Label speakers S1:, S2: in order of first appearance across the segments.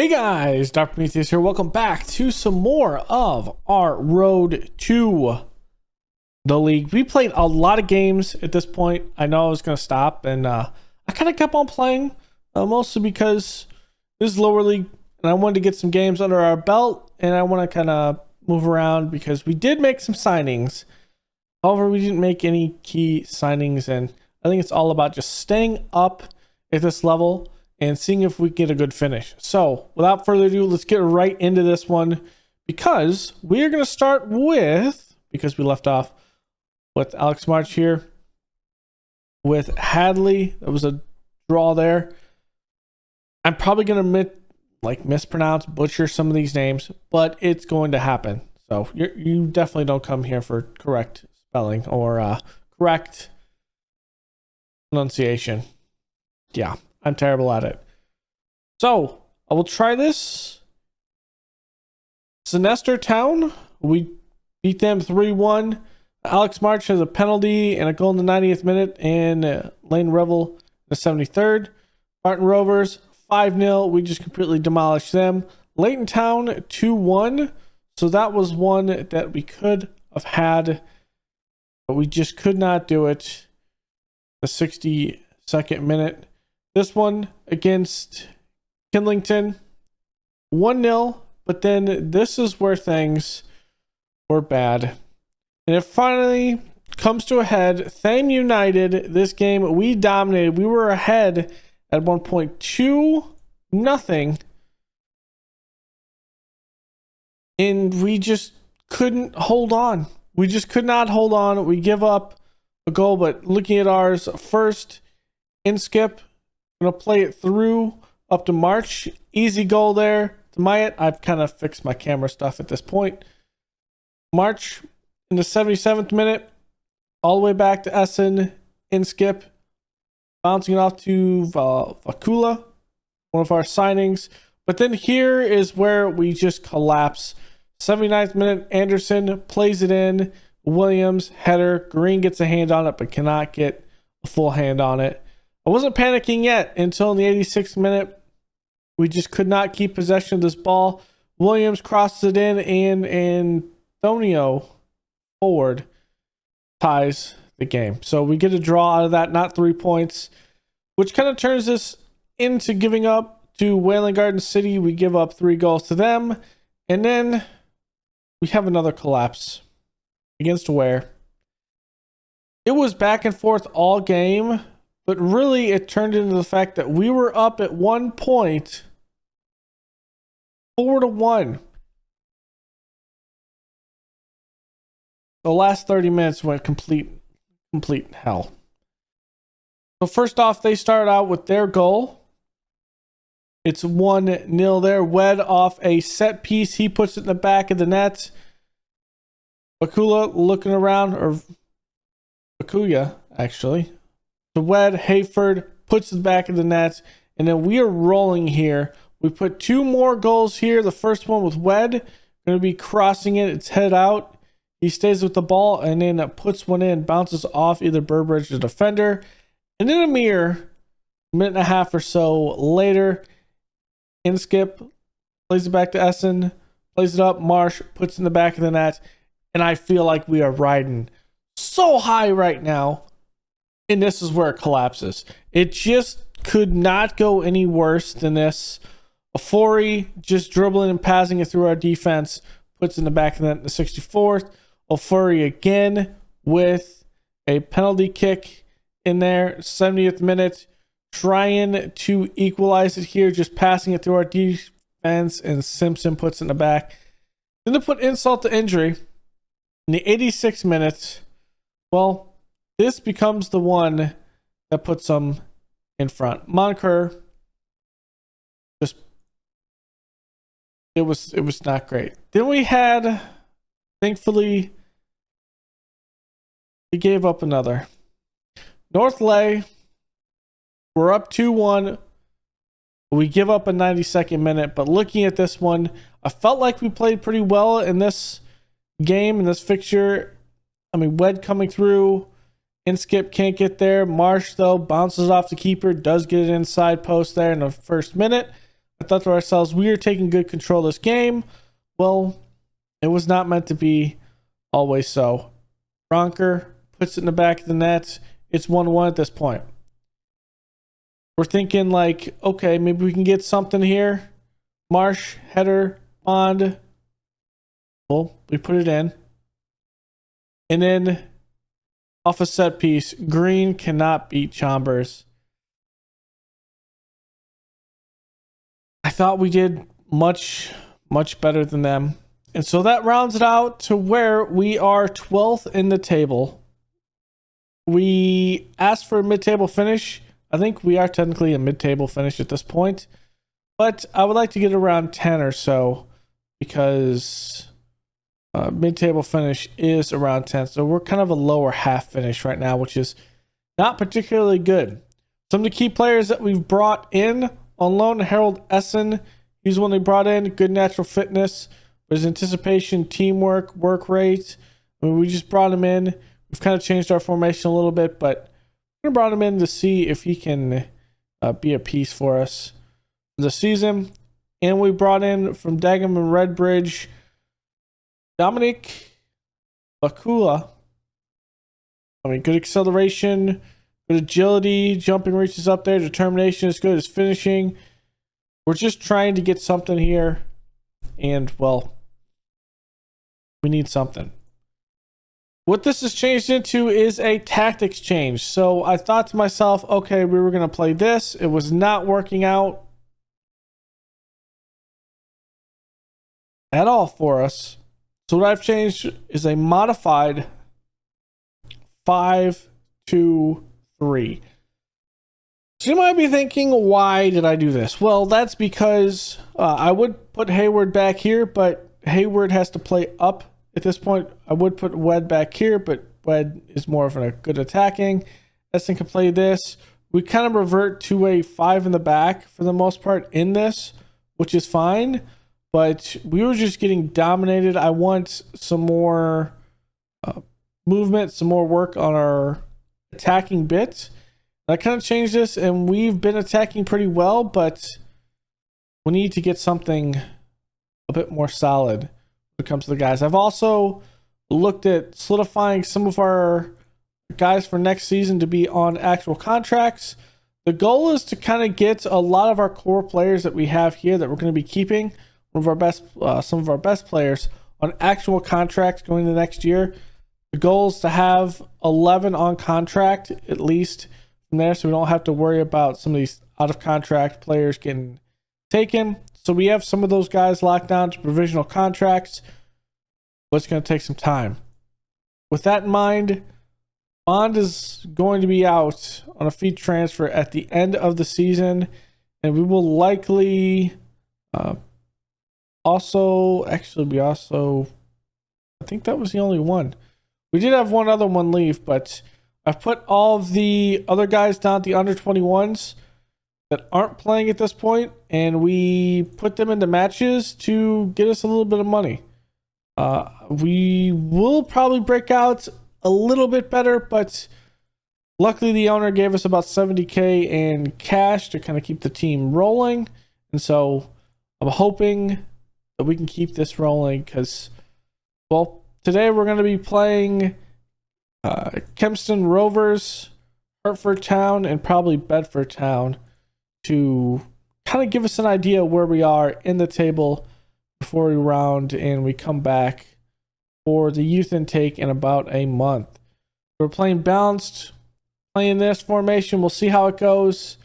S1: Hey guys, Dr. Prometheus here. Welcome back to some more of our road to the league. We played a lot of games at this point. I know I was going to stop, and I kind of kept on playing, mostly because this is lower league, and I wanted to get some games under our belt, and I want to kind of move around because we did make some signings. However, we didn't make any key signings, and I think it's all about just staying up at this level and seeing if we get a good finish. So without further ado, let's get right into this one, because we are going to start with, because we left off with Alex March here with Hadley. That was a draw there. I'm probably going to mispronounce, butcher some of these names, but it's going to happen. So you definitely don't come here for correct spelling or correct pronunciation. Yeah, I'm terrible at it. So I will try this. Sinester Town, we beat them 3-1. Alex March has a penalty and a goal in the 90th minute, and Lane Revel the 73rd. Barton Rovers 5-0. We just completely demolished them. Leighton Town 2-1. So that was one that we could have had, but we just could not do it. The 62nd minute. This one against Kidlington 1-0, but then this is where things were bad. And it finally comes to a head. Thame United, this game we dominated. We were ahead at 1.2-0. And we just couldn't hold on. We just could not hold on. We give up a goal, but looking at ours first, in skip, gonna play it through up to March. Easy goal there to Myatt. I've kind of fixed my camera stuff at this point. March in the 77th minute, all the way back to Essen, in skip, bouncing it off to Vakula, one of our signings. But then here is where we just collapse. 79th minute, Anderson plays it in. Williams, header. Green gets a hand on it, but cannot get a full hand on it. I wasn't panicking yet until in the 86th minute. We just could not keep possession of this ball. Williams crosses it in, and Antonio Ford ties the game. So we get a draw out of that, not 3 points, which kind of turns this into giving up to Wayland Garden City. We give up 3 goals to them, and then we have another collapse against Ware. It was back and forth all game, but really it turned into the fact that we were up at 1 point, 4-1. The last 30 minutes went complete hell. So first off, they start out with their goal. It's 1-0 there. Wed off a set piece. He puts it in the back of the net. Bakula looking around, or Bakuya, actually. So Wed, Hayford puts it back in the net. And then we are rolling here. We put 2 more goals here. The first one with Wed. Going to be crossing it. It's head out. He stays with the ball and then puts one in. Bounces off either Burbridge or defender. And then a mere minute and a half or so later, Inskip plays it back to Essen, plays it up. Marsh puts in the back of the net, and I feel like we are riding so high right now, and this is where it collapses. It just could not go any worse than this. Ofori just dribbling and passing it through our defense, puts in the back of the net in the 64th. Ofori again with a penalty kick in there, 70th minute. Trying to equalize it here, just passing it through our defense, and Simpson puts it in the back. Then to put insult to injury, in the 86th minute, well, this becomes the one that puts them in front. Moncur, just, it was not great. Then we had, thankfully, we gave up another. North Lay, we're up 2-1. We give up a 92nd minute, but looking at this one, I felt like we played pretty well in this game, in this fixture. I mean, Wed coming through, Inskip can't get there. Marsh, though, bounces off the keeper, does get an inside post there in the first minute. I thought to ourselves, we are taking good control of this game. Well, it was not meant to be always so. Bronker puts it in the back of the net. It's 1-1 at this point. We're thinking like, okay, maybe we can get something here. Marsh, header, Bond. Well, we put it in. And then off a set piece, Green cannot beat Chambers. I thought we did much better than them. And so that rounds it out to where we are 12th in the table. We asked for a mid-table finish. I think we are technically a mid-table finish at this point. But I would like to get around 10 or so because mid-table finish is around 10. So we're kind of a lower half finish right now, which is not particularly good. Some of the key players that we've brought in on loan, Harold Essen. He's one they brought in. Good natural fitness. There's anticipation, teamwork, work rate. I mean, we just brought him in. We've kind of changed our formation a little bit, but we brought him in to see if he can be a piece for us for the season. And we brought in from Dagenham and Redbridge, Dominic Bakula. I mean, good acceleration, good agility, jumping reaches up there, determination is good, his finishing. We're just trying to get something here, and well, we need something. What this has changed into is a tactics change. So I thought to myself, okay, we were going to play this. It was not working out at all for us. So what I've changed is a modified 5-2-3. So you might be thinking, why did I do this? Well, that's because I would put Hayward back here, but Hayward has to play up at this point. I would put Wed back here, but Wed is more of a good attacking. Essen can play this. We kind of revert to a 5 in the back for the most part in this, which is fine. But we were just getting dominated. I want some more movement, some more work on our attacking bits. I kind of changed this, and we've been attacking pretty well, but we need to get something a bit more solid when it comes to the guys. I've also looked at solidifying some of our guys for next season to be on actual contracts. The goal is to kind of get a lot of our core players that we have here that we're going to be keeping, some of our best players on actual contracts going into next year. The goal is to have 11 on contract at least from there, so we don't have to worry about some of these out of contract players getting taken. So we have some of those guys locked down to provisional contracts, but it's going to take some time. With that in mind, Bond is going to be out on a fee transfer at the end of the season, and we will likely I think that was the only one. We did have one other one leave, but I've put all of the other guys down at the under 21s that aren't playing at this point, and we put them into matches to get us a little bit of money. We will probably break out a little bit better, but luckily the owner gave us about $70K in cash to kind of keep the team rolling, and so I'm hoping that we can keep this rolling because, well, today we're going to be playing Kempston Rovers, Hertford Town, and probably Bedford Town to kind of give us an idea where we are in the table before we round and we come back for the youth intake in about a month. We're playing balanced, playing this formation. We'll see how it goes.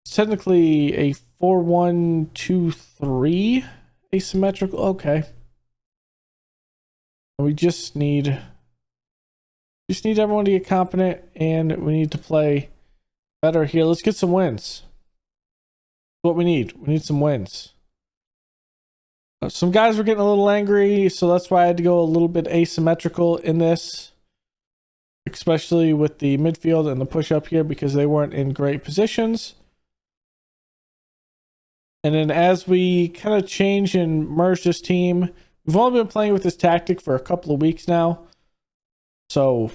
S1: It's technically a 4-1-2-3 asymmetrical. Okay. We just need everyone to get competent, and we need to play better here. Let's get some wins. What we need some wins. Some guys were getting a little angry, so that's why I had to go a little bit asymmetrical in this, especially with the midfield and the push up here because they weren't in great positions. And then as we kind of change and merge this team, we've only been playing with this tactic for a couple of weeks now. So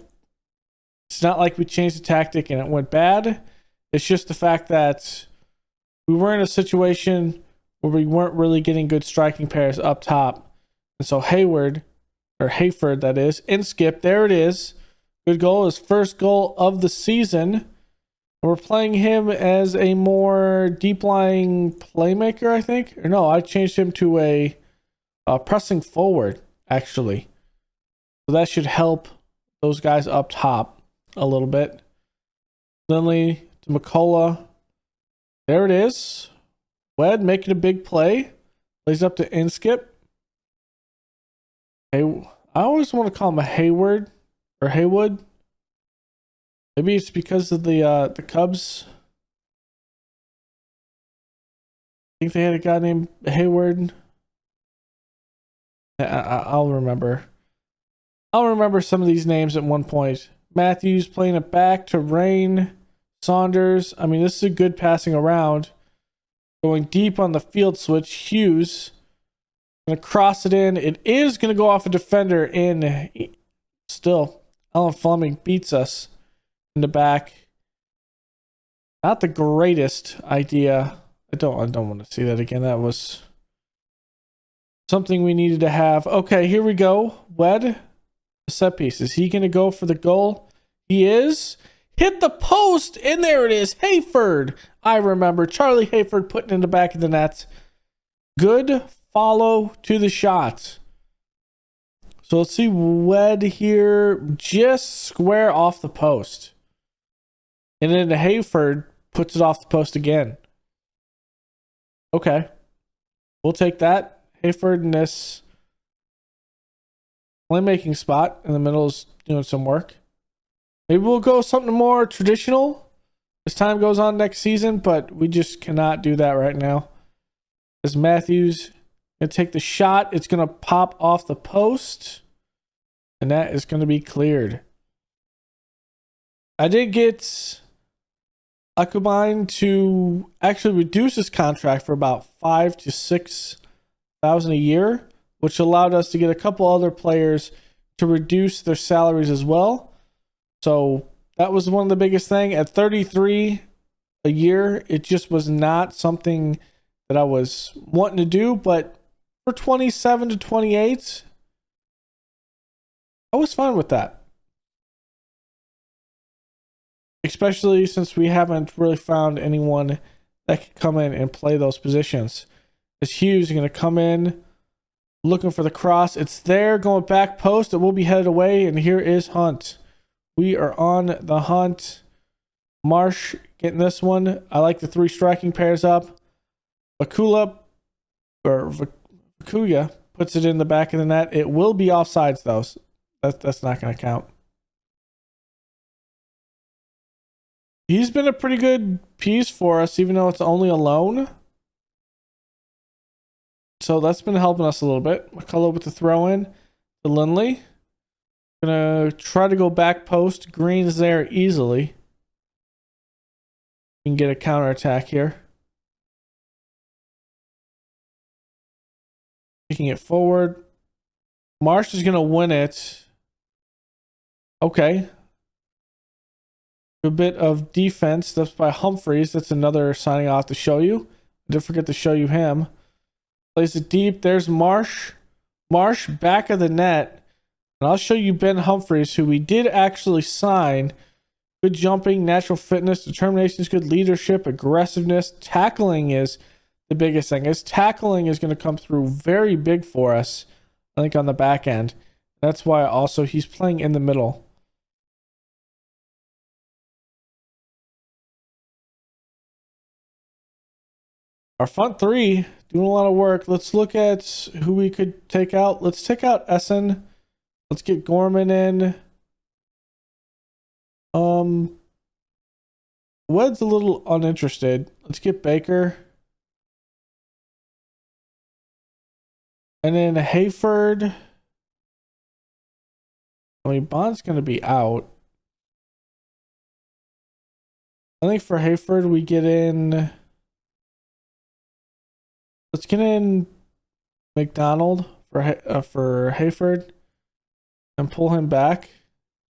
S1: it's not like we changed the tactic and it went bad. It's just the fact that we were in a situation where we weren't really getting good striking pairs up top. And so Hayward, or Hayford that is, and Skip, there it is. Good goal, his first goal of the season. We're playing him as a more deep-lying playmaker, I think. Or no, I changed him to a pressing forward, actually. So that should help those guys up top a little bit. Lindley to McCullough. There it is. Wed making a big play. Plays up to Inskip. Hey, I always want to call him a Hayward or Haywood. Maybe it's because of the Cubs. I think they had a guy named Hayward. I'll remember. I'll remember some of these names at one point. Matthews playing it back to Rain. Saunders. I mean, this is a good passing around. Going deep on the field switch. Hughes. Gonna cross it in. It is gonna go off a defender in. Still, Alan Fleming beats us in the back. Not the greatest idea. I don't want to see that again. That was something we needed to have. Okay, here we go. Wed, set piece. Is he gonna go for the goal? He is. Hit the post, and there it is. Hayford. I remember Charlie Hayford putting in the back of the net. Good follow to the shot. So let's see. Wed here, just square off the post. And then Hayford puts it off the post again. Okay. We'll take that. Hayford in this playmaking spot in the middle is doing some work. Maybe we'll go something more traditional as time goes on next season, but we just cannot do that right now. As Matthews going to take the shot, it's going to pop off the post, and that is going to be cleared. I did get Akubine to actually reduce his contract for about $5,000 to $6,000 a year, which allowed us to get a couple other players to reduce their salaries as well. So that was one of the biggest thing. At 33 a year, it just was not something that I was wanting to do. But for 27 to 28, I was fine with that. Especially since we haven't really found anyone that can come in and play those positions. As Hughes is going to come in, looking for the cross. It's there, going back post. It will be headed away, and here is Hunt. We are on the hunt. Marsh getting this one. I like the three striking pairs up. Vakuya puts it in the back of the net. It will be offsides, though. So that's not going to count. He's been a pretty good piece for us, even though it's only a loan. So that's been helping us a little bit. McCullough with the throw in to Lindley. Gonna try to go back post. Green's there easily. We can get a counterattack here. Taking it forward. Marsh is gonna win it. Okay. A bit of defense. That's by Humphreys. That's another signing off to show you. I did forget to show you him. Plays it deep. There's Marsh. Marsh back of the net. And I'll show you Ben Humphreys, who we did actually sign. Good jumping, natural fitness, determination is good, leadership, aggressiveness. Tackling is the biggest thing. His tackling is going to come through very big for us, I think, on the back end. That's why also he's playing in the middle. Our front three doing a lot of work. Let's look at who we could take out. Let's take out Essen. Let's get Gorman in. Wed's a little uninterested. Let's get Baker. And then Hayford. I mean, Bond's going to be out. I think for Hayford, we get in. Let's get in McDonald for Hayford and pull him back.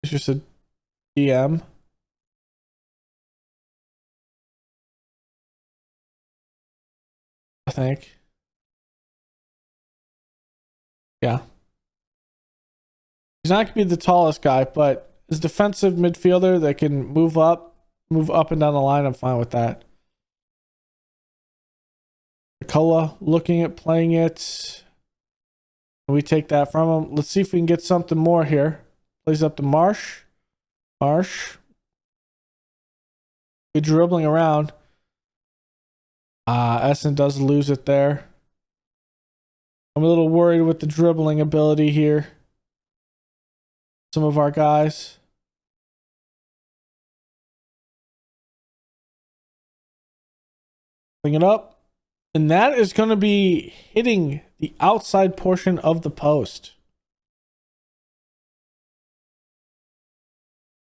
S1: It's just a DM. think. Yeah. He's not going to be the tallest guy, but as defensive midfielder that can move up and down the line, I'm fine with that. Nicola looking at playing it. We take that from him. Let's see if we can get something more here. Plays up to Marsh. Good dribbling around. Essen does lose it there. I'm a little worried with the dribbling ability here. Some of our guys. Bring it up. And that is going to be hitting the outside portion of the post.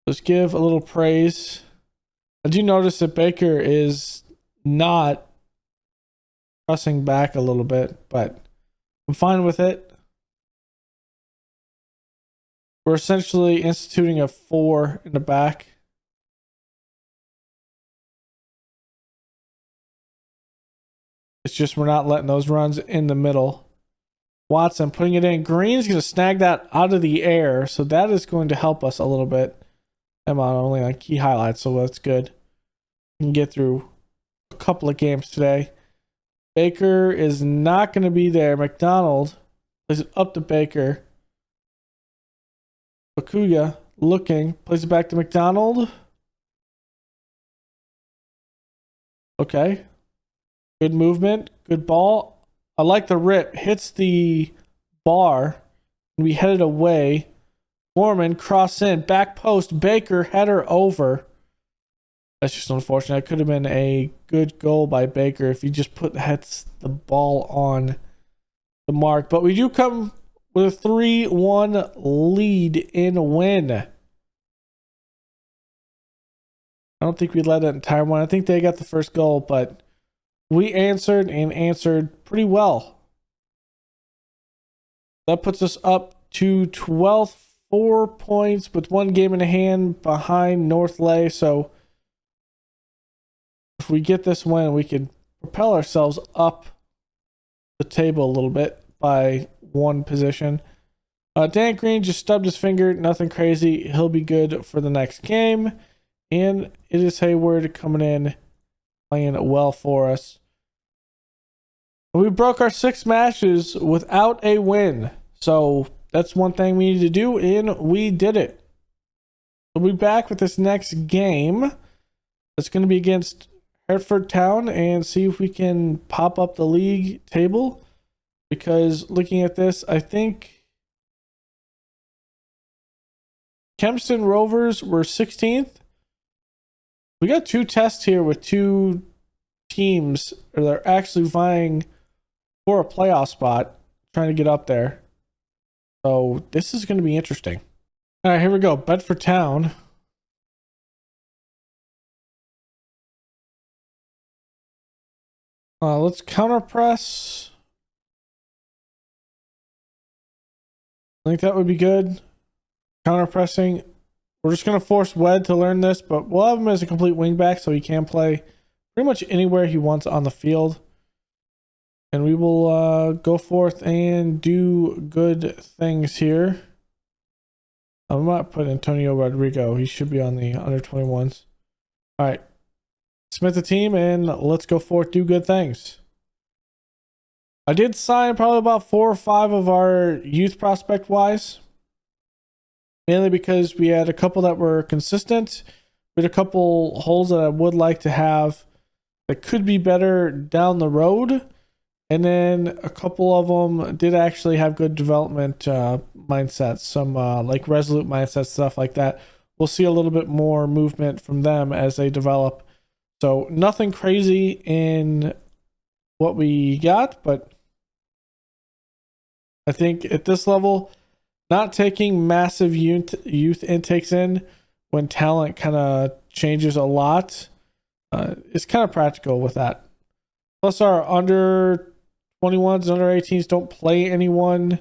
S1: Let's give a little praise. I do notice that Baker is not pressing back a little bit, but I'm fine with it. We're essentially instituting a 4 in the back. It's just we're not letting those runs in the middle. Watson putting it in. Green's going to snag that out of the air, so that is going to help us a little bit. I'm only on key highlights, so that's good. We can get through a couple of games today. Baker is not going to be there. McDonald plays it up to Baker. Bakuya looking, plays it back to McDonald. Okay. Good movement, good ball. I like the rip. Hits the bar, and we headed away. Mormon cross in, back post, Baker header over. That's just unfortunate. It could have been a good goal by Baker if he just hits the ball on the mark. But we do come with a 3-1 lead in a win. I don't think we led that entire one. I think they got the first goal, but we answered pretty well. That puts us up to 12th, 4 points with 1 game in hand behind North Lay. So if we get this win, we could propel ourselves up the table a little bit by 1 position. Dan Green just stubbed his finger. Nothing crazy. He'll be good for the next game. And it is Hayward coming in, playing well for us. We broke our 6 matches without a win. So that's one thing we need to do, and we did it. We'll be back with this next game. It's going to be against Hertford Town and see if we can pop up the league table. Because looking at this, I think Kempston Rovers were 16th. We got 2 tests here with 2 teams that are actually vying for a playoff spot, trying to get up there. So this is going to be interesting. All right, here we go. Bedford Town. Let's counter press. I think that would be good. Counter pressing. We're just going to force Wed to learn this, but we'll have him as a complete wingback so he can play pretty much anywhere he wants on the field. And we will go forth and do good things here. I might put Antonio Rodrigo. He should be on the under 21s. All right. Submit the team and let's go forth, do good things. I did sign probably about 4 or 5 of our youth prospect wise. Mainly because we had a couple that were consistent. We had a couple holes that I would like to have that could be better down the road. And then a couple of them did actually have good development mindsets. Some like resolute mindsets, stuff like that. We'll see a little bit more movement from them as they develop. So nothing crazy in what we got, but I think at this level, not taking massive youth intakes in when talent kind of changes a lot is kind of practical with that. Plus our under 21s and under 18s don't play anyone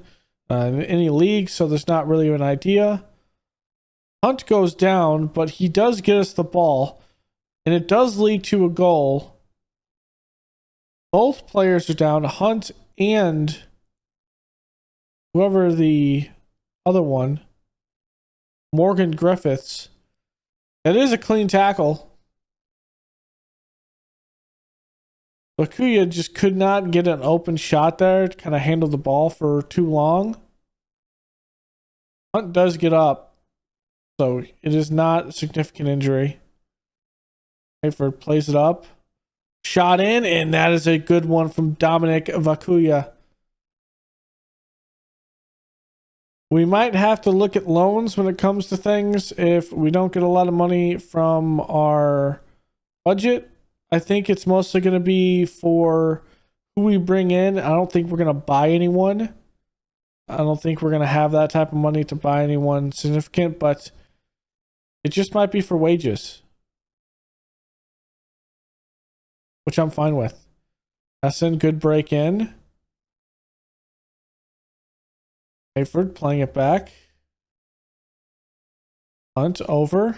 S1: in any league, so there's not really an idea. Hunt goes down, but he does get us the ball, and it does lead to a goal. Both players are down. Hunt and whoever the other one, Morgan Griffiths. That is a clean tackle. Vakuya just could not get an open shot there to kind of handle the ball for too long. Hunt does get up, so it is not a significant injury. Hayford plays it up. Shot in, and that is a good one from Dominic Vakuya. We might have to look at loans when it comes to things if we don't get a lot of money from our budget. I think it's mostly going to be for who we bring in. I don't think we're going to buy anyone. I don't think we're going to have that type of money to buy anyone significant, but it just might be for wages, which I'm fine with. Essen, good break in. Hayford playing it back. Hunt over.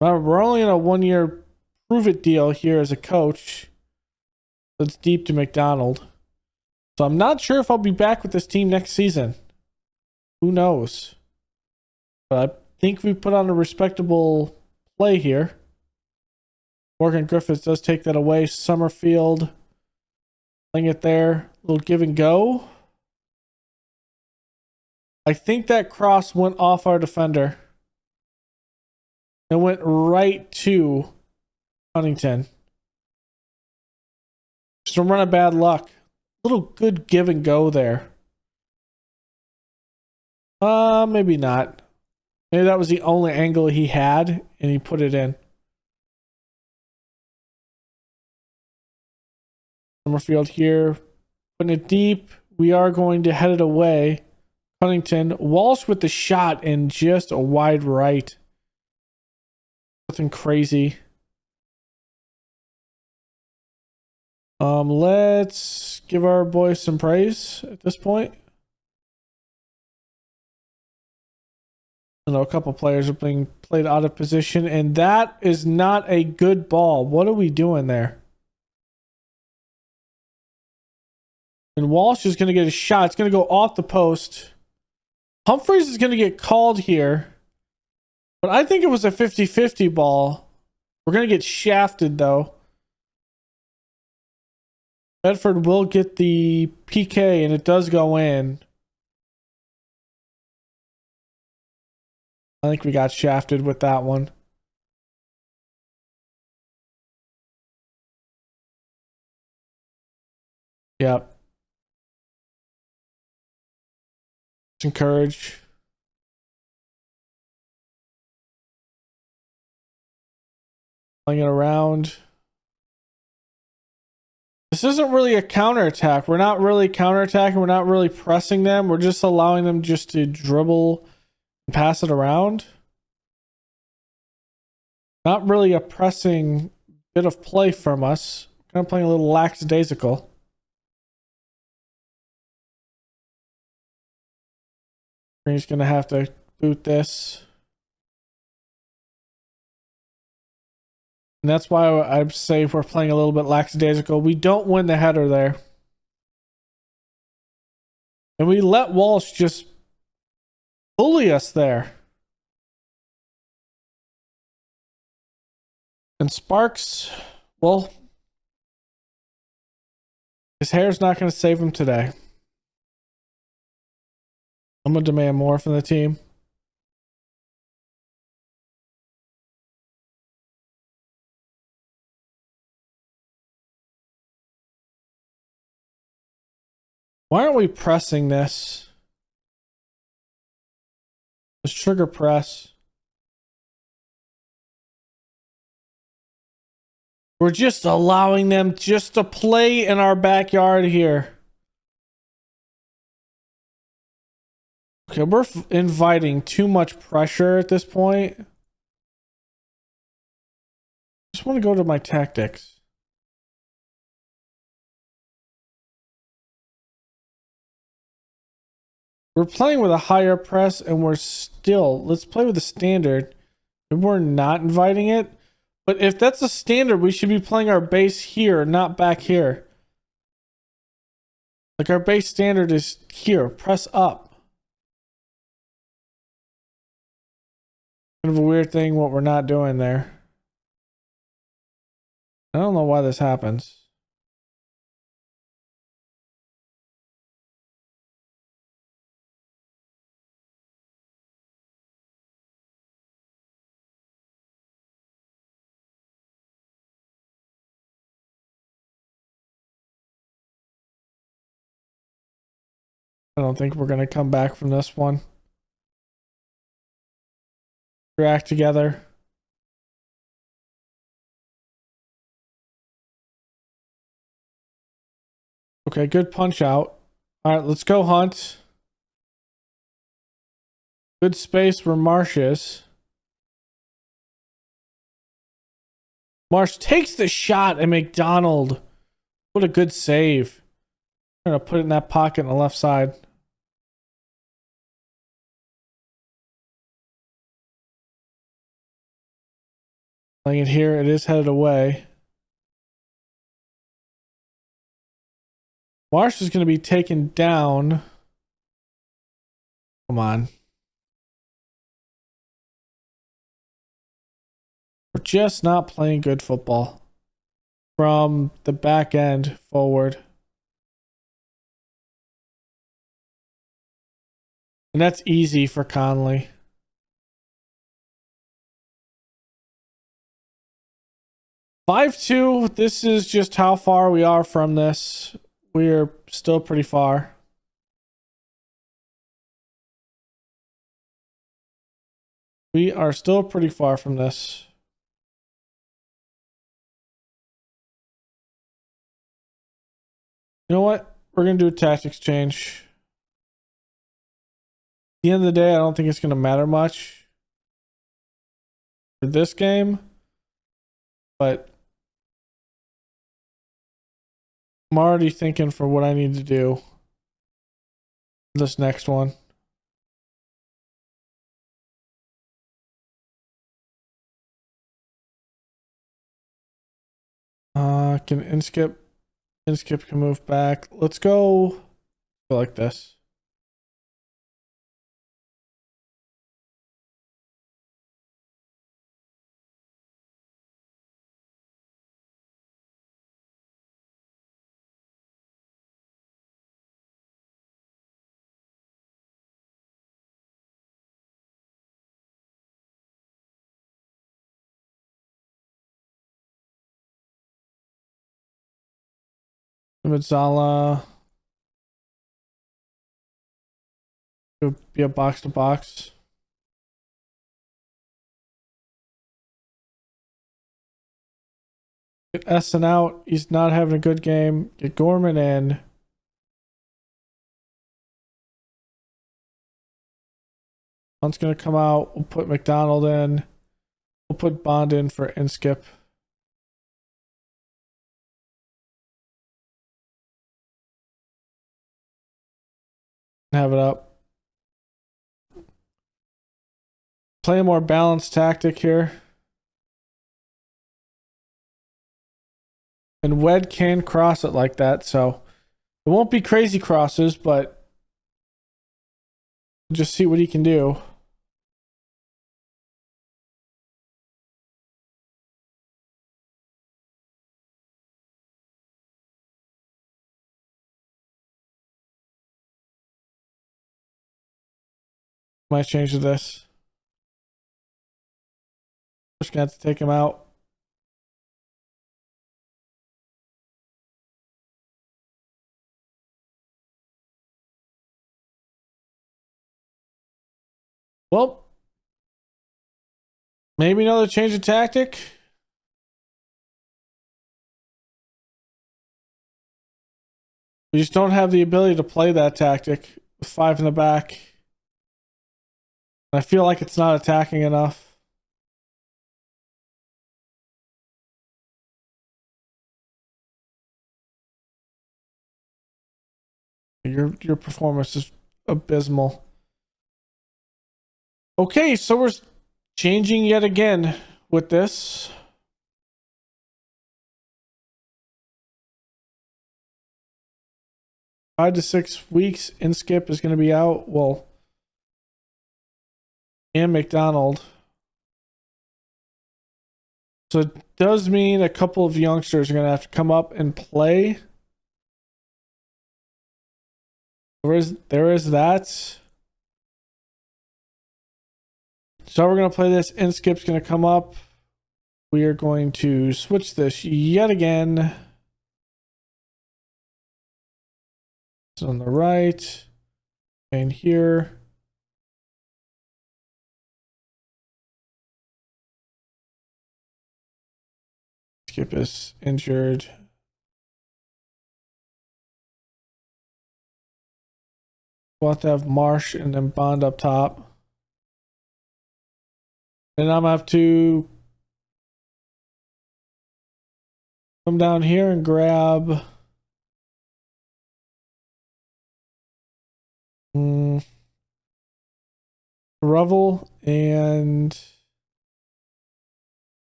S1: We're only in a 1-year prove-it deal here as a coach. That's deep to McDonald. So I'm not sure if I'll be back with this team next season. Who knows? But I think we put on a respectable play here. Morgan Griffiths does take that away. Summerfield playing it there. A little give and go. I think that cross went off our defender. It went right to Huntington. Just a run of bad luck. Little good give and go there. Maybe not. Maybe that was the only angle he had and he put it in. Summerfield here, putting it deep. We are going to head it away. Huntington. Walsh with the shot and just a wide right. Nothing crazy. Let's give our boys some praise at this point. I know a couple players are being played out of position, and that is not a good ball. What are we doing there? And Walsh is going to get a shot. It's going to go off the post. Humphreys is going to get called here. But I think it was a 50-50 ball. We're going to get shafted, though. Bedford will get the PK, and it does go in. I think we got shafted with that one. Yep. Encourage. Playing it around. This isn't really a counterattack. We're not really counterattacking. We're not really pressing them. We're just allowing them just to dribble and pass it around. Not really a pressing bit of play from us. Kind of playing a little lackadaisical. He's going to have to boot this. And that's why I say we're playing a little bit lackadaisical. We don't win the header there. And we let Walsh just bully us there. And Sparks, well, his hair's not going to save him today. I'm going to demand more from the team. Why aren't we pressing this? Let's trigger press. We're just allowing them just to play in our backyard here. Okay, we're inviting too much pressure at this point. Just want to go to my tactics. We're playing with a higher press and we're still, let's play with the standard. We're not inviting it, But if that's a standard, we should be playing our base here, not back here. Like our base standard is here. Press up. Kind of a weird thing what we're not doing there. I don't know why this happens. I don't think we're going to come back from this one. React together. Okay, good punch out. All right, let's go hunt. Good space where Marsh is. Marsh takes the shot and McDonald. What a good save. I'm going to put it in that pocket on the left side. Playing it here. It is headed away. Marsh is going to be taken down. Come on. We're just not playing good football. From the back end forward. And that's easy for Conley. (5-2). This is just how far we are from this. We're still pretty far. We are still pretty far from this. You know what? We're going to do a tactics change. At the end of the day, I don't think it's going to matter much for this game. But I'm already thinking for what I need to do this next one. Can Inskip can move back. Let's go like this. Midzala. It would be a box to box. Get Essen out. He's not having a good game. Get Gorman in. Hunt's going to come out. We'll put McDonald in. We'll put Bond in for Inskip. Have it up. Play a more balanced tactic here. And Wed can cross it like that, so it won't be crazy crosses, but just see what he can do. Might change to this. Just gonna have to take him out. Well, maybe another change of tactic. We just don't have the ability to play that tactic with 5 in the back. I feel like it's not attacking enough. Your performance is abysmal. Okay, so we're changing yet again with this. 5 to 6 weeks, Inskip is going to be out. Well, and McDonald. So it does mean a couple of youngsters are going to have to come up and play. There is that. So we're going to play this. Inskip's going to come up. We are going to switch this yet again. It's on the right. And here. Skip is injured. We'll have to have Marsh and then Bond up top. And I'm going to have to come down here and grab Revel and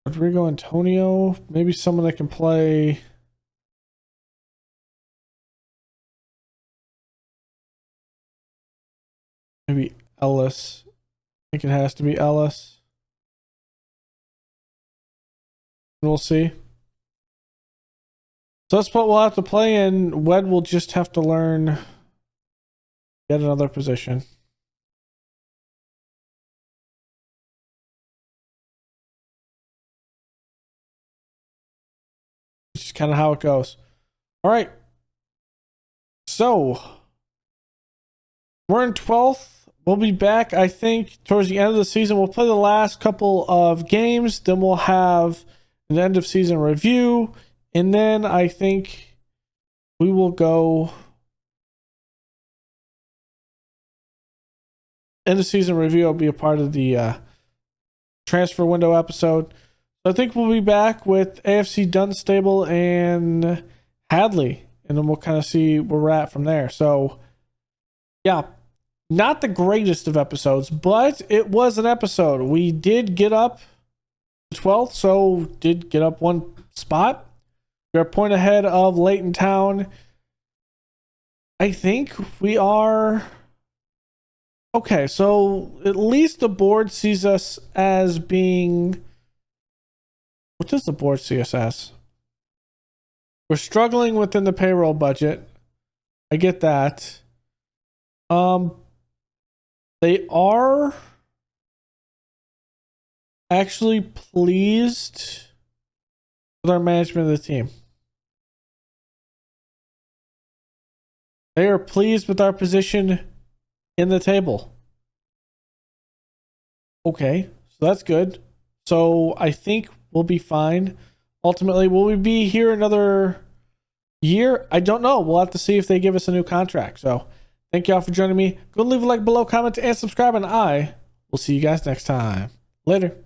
S1: Rodrigo Antonio, maybe someone that can play. Maybe Ellis. I think it has to be Ellis. We'll see. So that's what we'll have to play in. Wed will just have to learn yet another position. It's just kind of how it goes. All right. So we're in 12th. We'll be back, I think, towards the end of the season. We'll play the last couple of games. Then we'll have an end of season review. And then I think we will go end of season review. Will be a part of the transfer window episode. So I think we'll be back with AFC Dunstable and Hadley. And then we'll kind of see where we're at from there. So, yeah. Not the greatest of episodes, but it was an episode. We did get up 12th, so did get up one spot. We're a point ahead of Leighton Town. I think we are okay. So at least the board sees us as being. What does the board see us as? We're struggling within the payroll budget. I get that. They are actually pleased with our management of the team. They are pleased with our position in the table. Okay, so that's good. So I think we'll be fine. Ultimately, will we be here another year? I don't know. We'll have to see if they give us a new contract. So thank y'all for joining me. Go leave a like below, comment, and subscribe, and I will see you guys next time. Later.